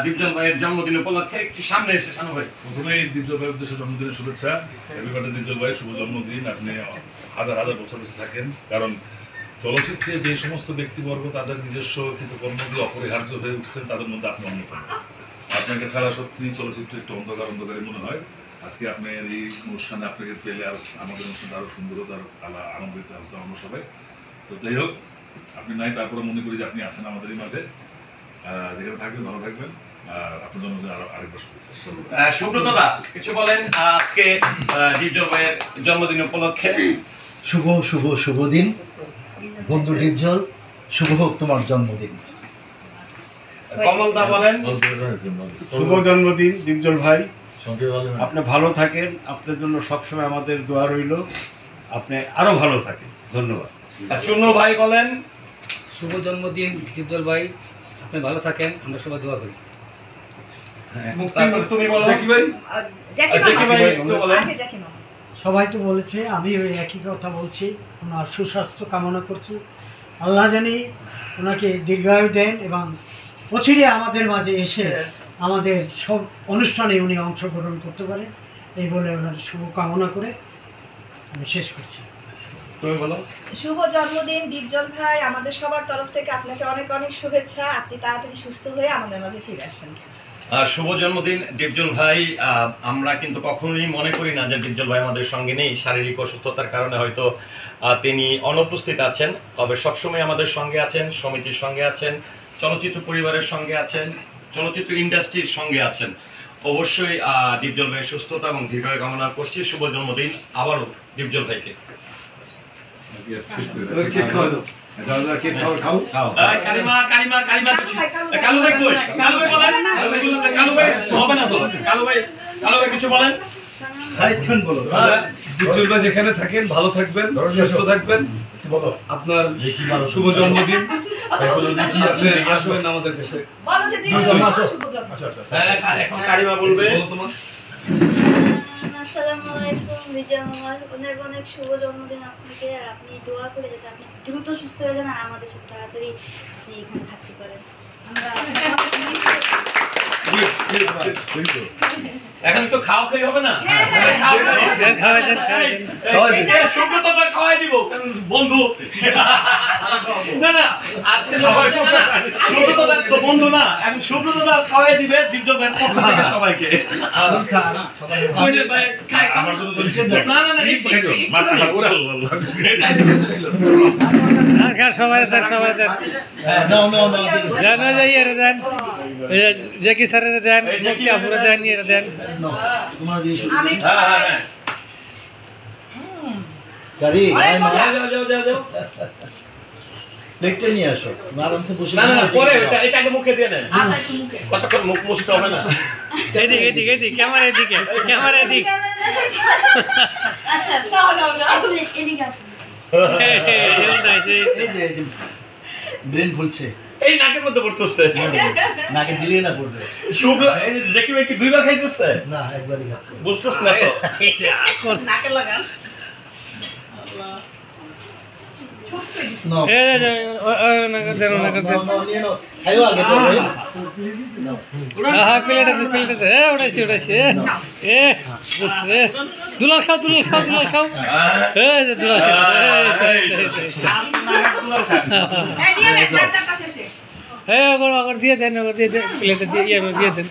দীপজল ভাইয়ের জন্মদিন উপলক্ষে একটু সামনে এসে শানু ভাই প্রথমেই দীপজল ভাইয়ের উদ্দেশ্যে জন্মদিনের শুভেচ্ছা। হ্যাপি বার্থডে দীপজল ভাই, শুভ জন্মদিন। আপনি হাজার হাজার বছর বেঁচে থাকেন, কারণ চলচ্চিত্রে যে সমস্ত ব্যক্তিবর্গ তাদের নিজস্ব কৃতকর্ম দিয়ে অপরিহার্য হয়ে উঠছেন, তাদের মধ্যে আপনি অন্যতম। আপনাকে ছাড়া সত্যি চলচ্চিত্র একটু অন্ধকার অন্ধকারই মনে হয়। আজকে আপনার এই অনুষ্ঠানে আপনাকে পেলে আর আমাদের অনুষ্ঠানটা আরও সুন্দরতা আনন্দিত হতো আমরা সবাই। তো যাই হোক, আপনি নাই, তারপরে মনে করি যে আপনি আছেন আমাদেরই মাঝে। যেখানে থাকবেন ভালো থাকবেন, আর আপনার জন্মদিন আরেকবার শুভেচ্ছা। সুব্রত দা কিছু বলেন আজকে দীপজল ভাইয়ের জন্মদিন উপলক্ষে। শুভ শুভ শুভ দিন বন্ধু দীপজল, শুভ হোক তোমার জন্মদিন। কমল দা বলেন। শুভ জন্মদিন দীপজল ভাই, আপনি ভালো থাকেন, আপনার জন্য সবসময় আমাদের দোয়া রইল, আপনি আরো ভালো থাকেন। ধন্যবাদ। শুনু ভাই বলেন। শুভ জন্মদিন দীপজল ভাই, আপনি ভালো থাকেন, আমরা সবাই দোয়া করি। তুমি বলো। সবাই তো বলেছে, আমি ওই একই কথা বলছি। ওনার সুস্বাস্থ্য কামনা করছি, আল্লাহ জানি ওনাকে দীর্ঘায়ু দেন এবং অচিরে আমাদের মাঝে এসে আমাদের সব অনুষ্ঠানে উনি অংশগ্রহণ করতে পারেন, এই বলে ওনার শুভ কামনা করে আমি শেষ করছি। তুমি বলো। শুভ জন্মদিন দীপজল ভাই, আমাদের সবার তরফ থেকে আপনাকে অনেক অনেক শুভেচ্ছা। আপনি তাড়াতাড়ি সুস্থ হয়ে আমাদের মাঝে ফিরে আসেন। শুভ জন্মদিন দীপজল ভাই। আমরা কিন্তু কখনোই মনে করি না যে দীপজল ভাই আমাদের সঙ্গে নেই, শারীরিক অসুস্থতার কারণে হয়তো তিনি অনুপস্থিত আছেন, তবে সবসময় আমাদের সঙ্গে আছেন, সমিতির সঙ্গে আছেন, চলচ্চিত্র পরিবারের সঙ্গে আছেন, চলচ্চিত্র ইন্ডাস্ট্রির সঙ্গে আছেন। অবশ্যই দীপজল ভাইয়ের সুস্থতা এবং দীর্ঘায়ু কামনা করছি। শুভ জন্মদিন আবারও দীপজল ভাইকে। দীপজল ভাই যেখানে থাকেন ভালো থাকবেন, সুস্থ থাকবেন। আপনার শুভ জন্মদিন, আসবেন আমাদের কাছে। এখন কারিমা বলবে। আসসালামু আলাইকুম দীপজল মামা, অনেক অনেক শুভ জন্মদিন আপনাকে। আর আপনি দোয়া করে যাতে আপনি দ্রুত সুস্থ হয়ে যান আর আমাদের সাথে তাড়াতাড়ি আপনি এখানে থাকতে পারেন। এখন একটু খাওয়া খাই হবে না? খাওয়াই দিব বন্ধু। না না, আজকে সুব্রত তো বন্ধু না, এখন সুব্রত দা খাওয়াই দিবে দীপজল ভাইয়ের পক্ষ থেকে সবাইকে। আমার জন্য তো না না না, জ্যাকি স্যারের দেন, আপুরা দেন, এরা দেন। প্লেটটা নিয়ে আসো, আরামসে বসে। না না, পরে এটাকে মুখে দিয়ে নেন, কতক্ষণ মুখ মুছতে হবে না। এদিকে এদিকে এদিকে, ক্যামেরা এদিকে, ক্যামেরা এদিকে। আচ্ছা এদিকে আসুন। ব্রেন ফুলছে, এই নাকের মধ্যে পড়তেছে। নাকে দিলে না পড়বে। শুভ এই যে জ্যাকি ভাই কি দুইবার খাইতেছে? না, একবারই খাচ্ছে। বুঝতেছ না তো? নাকে লাগান। দুলাল খাও, দুলাল খাও, দুলাল খাও। দুলাল দিয়ে দেন, দিয়ে দেন, প্লেটে দিয়ে দিয়ে দেন।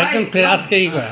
একদম আজকেই করা।